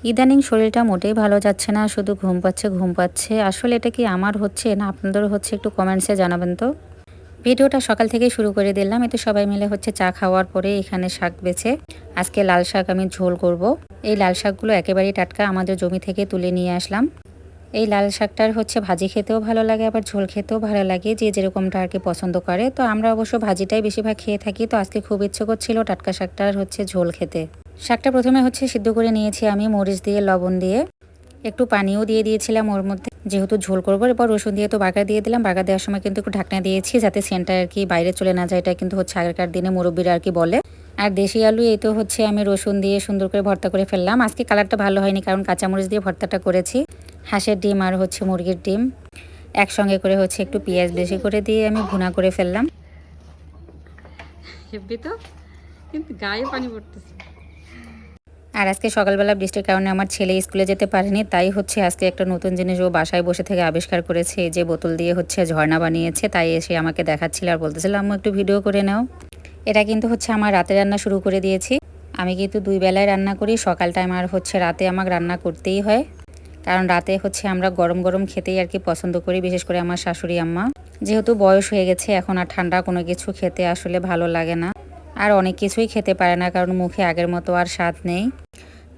ইদানিং শরীরটা মোটেই ভালো যাচ্ছে না, শুধু ঘুম পাচ্ছে। আসলে এটা কি আমার হচ্ছে না আপনাদেরও হচ্ছে, একটু কমেন্টসে জানাবেন তো। ভিডিওটা সকাল থেকেই শুরু করে দিলাম। এতে সবাই মিলে হচ্ছে চা খাওয়ার পরে এখানে শাক বেছে আজকে লাল শাক আমি ঝোল করব। এই লাল শাকগুলো একেবারেই টাটকা, আমাদের জমি থেকে তুলে নিয়ে আসলাম। এই লাল শাকটার হচ্ছে ভাজি খেতেও ভালো লাগে, আবার ঝোল খেতেও ভালো লাগে, যে যেরকমটা আর কি পছন্দ করে। তো আমরা অবশ্য ভাজিটাই বেশিরভাগ খেয়ে থাকি। তো আজকে খুব ইচ্ছে করছিল টাটকা শাকটার হচ্ছে ঝোল খেতে। শাকটা প্রথমে হচ্ছে সিদ্ধ করে নিয়েছি আমি মরিচ দিয়ে, লবণ দিয়ে, একটু পানিও দিয়ে দিয়েছিলাম ওর মধ্যে, যেহেতু ঝোল করবো। এরপর রসুন দিয়ে তো বাগার দিয়ে দিলাম। বাগার দেওয়ার সময় কিন্তু একটু ঢাকনা দিয়েছি, যাতে সেন্টটা আর কি বাইরে চলে না যায়। এটা কিন্তু হচ্ছে আগেকার দিনে মুরব্বীরা আর কি বলে। আর দেশি আলু এই তো হচ্ছে আমি রসুন দিয়ে সুন্দর করে ভর্তা করে ফেললাম। আজকে কালারটা ভালো হয়নি, কারণ কাঁচামরিচ দিয়ে ভর্তাটা করেছি। হাঁসের ডিম আর হচ্ছে মুরগির ডিম একসঙ্গে করে হচ্ছে একটু পেঁয়াজ বেশি করে দিয়ে আমি ভুনা করে ফেললাম। হেব্বি তো, কিন্তু গায়ে পানি পড়তেছে। আর আজকে সকালবেলা বৃষ্টির কারণে আমার ছেলে স্কুলে যেতে পারেনি, তাই হচ্ছে আজকে একটা নতুন জিনিস ও বাসায় বসে থেকে আবিষ্কার করেছে। এই যে বোতল দিয়ে হচ্ছে ঝর্ণা বানিয়েছে, তাই এসে আমাকে দেখাচ্ছিল আর বলতেছিল আম্মু একটু ভিডিও করে নাও। এটা কিন্তু হচ্ছে আমার রাতে রান্না শুরু করে দিয়েছি। আমি কিন্তু 2 বেলায় রান্না করি, সকাল টাইম আর হচ্ছে রাতে আমাকে রান্না করতেই হয়। কারণ রাতে হচ্ছে আমরা গরম গরম খেতেই আর কি পছন্দ করি, বিশেষ করে আমার শাশুড়ি আম্মা। যেহেতু বয়স হয়ে গেছে এখন আর ঠান্ডা কোনো কিছু খেতে আসলে ভালো লাগে না, আর অনেক কিছুই খেতে পারে না, কারণ মুখে আগের মতো আর স্বাদ নেই।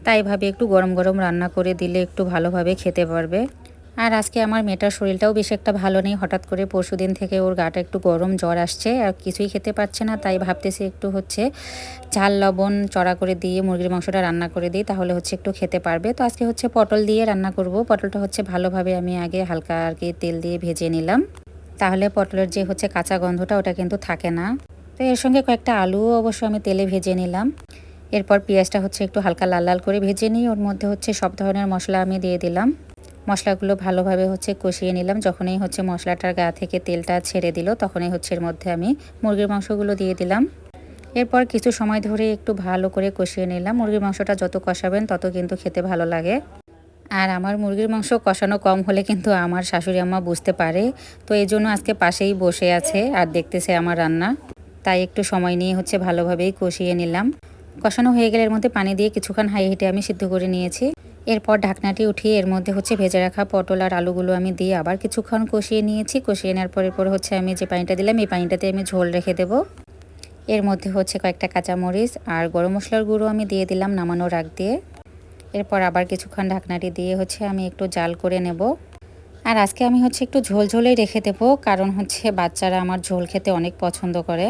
তাই ভাবি একটু গরম গরম রান্না করে দিলে একটু ভালোভাবে খেতে পারবে। আর আজকে আমার মেয়েটার শরীরটাও বেশি একটা ভালো নেই, হঠাৎ করে পরশুদিন থেকে ওর গাটা একটু গরম, জ্বর আসছে আর কিছুই খেতে পারছে না। তাই ভাবতেছি একটু হচ্ছে ঝাল লবণ চড়া করে দিয়ে মুরগির মাংসটা রান্না করে দিই, তাহলে হচ্ছে একটু খেতে পারবে। তো আজকে হচ্ছে পটল দিয়ে রান্না করব। পটলটা হচ্ছে ভালোভাবে আমি আগে হালকা আর কি তেল দিয়ে ভেজে নিলাম, তাহলে পটলের যে হচ্ছে কাঁচা গন্ধটা ওটা কিন্তু থাকে না। তো এর সঙ্গে কয়েকটা আলুও অবশ্য আমি তেলে ভেজে নিলাম। এরপর পেঁয়াজটা হচ্ছে একটু হালকা লাল লাল করে ভেজে নিই, ওর মধ্যে হচ্ছে সব ধরনের মশলা আমি দিয়ে দিলাম। মশলাগুলো ভালোভাবে হচ্ছে কষিয়ে নিলাম। যখনই হচ্ছে মশলাটার গা থেকে তেলটা ছেড়ে দিল, তখনই হচ্ছে এর মধ্যে আমি মুরগির মাংসগুলো দিয়ে দিলাম। এরপর কিছু সময় ধরে একটু ভালো করে কষিয়ে নিলাম। মুরগির মাংসটা যত কষাবেন তত কিন্তু খেতে ভালো লাগে। আর আমার মুরগির মাংস কষানো কম হলে কিন্তু আমার শাশুড়ি আম্মা বুঝতে পারে, তো এই জন্য আজকে পাশেই বসে আছে আর দেখতেছে আমার রান্না। তাই একটু সময় নিয়ে হচ্ছে ভালোভাবেই কষিয়ে নিলাম। কষানো হয়ে গেলে এর মধ্যে পানি দিয়ে কিছুক্ষণ হাই হিটে আমি সিদ্ধ করে নিয়েছি। এরপর ঢাকনাটি উঠিয়ে এর মধ্যে হচ্ছে ভেজে রাখা পটল আর আলুগুলো আমি দিয়ে আবার কিছুক্ষণ কষিয়ে নিয়েছি। কষিয়ে নেওয়ার পর হচ্ছে আমি যে পানিটা দিলাম, এই পানিটাতে আমি ঝোল রেখে দেবো। এর মধ্যে হচ্ছে কয়েকটা কাঁচামরিচ আর গরম মশলার গুঁড়ো আমি দিয়ে দিলাম নামানোর আগ দিয়ে। এরপর আবার কিছুক্ষণ ঢাকনাটি দিয়ে হচ্ছে আমি একটু জাল করে নেব। আর আজকে আমি হচ্ছে একটু ঝোল ঝোলেই রেখে দেবো, কারণ হচ্ছে বাচ্চারা আমার ঝোল খেতে অনেক পছন্দ করে।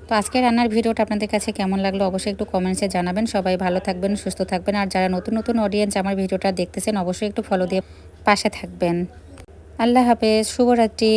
তো আজকে রান্নার ভিডিওটা আপনাদের কাছে কেমন লাগলো অবশ্যই একটু কমেন্টসে জানাবেন। সবাই ভালো থাকবেন, সুস্থ থাকবেন। আর যারা নতুন নতুন অডিয়েন্স আমার ভিডিওটা দেখতেছেন অবশ্যই একটু ফলো দিয়ে পাশে থাকবেন। আল্লাহ হাফেজ, শুভরাত্রি।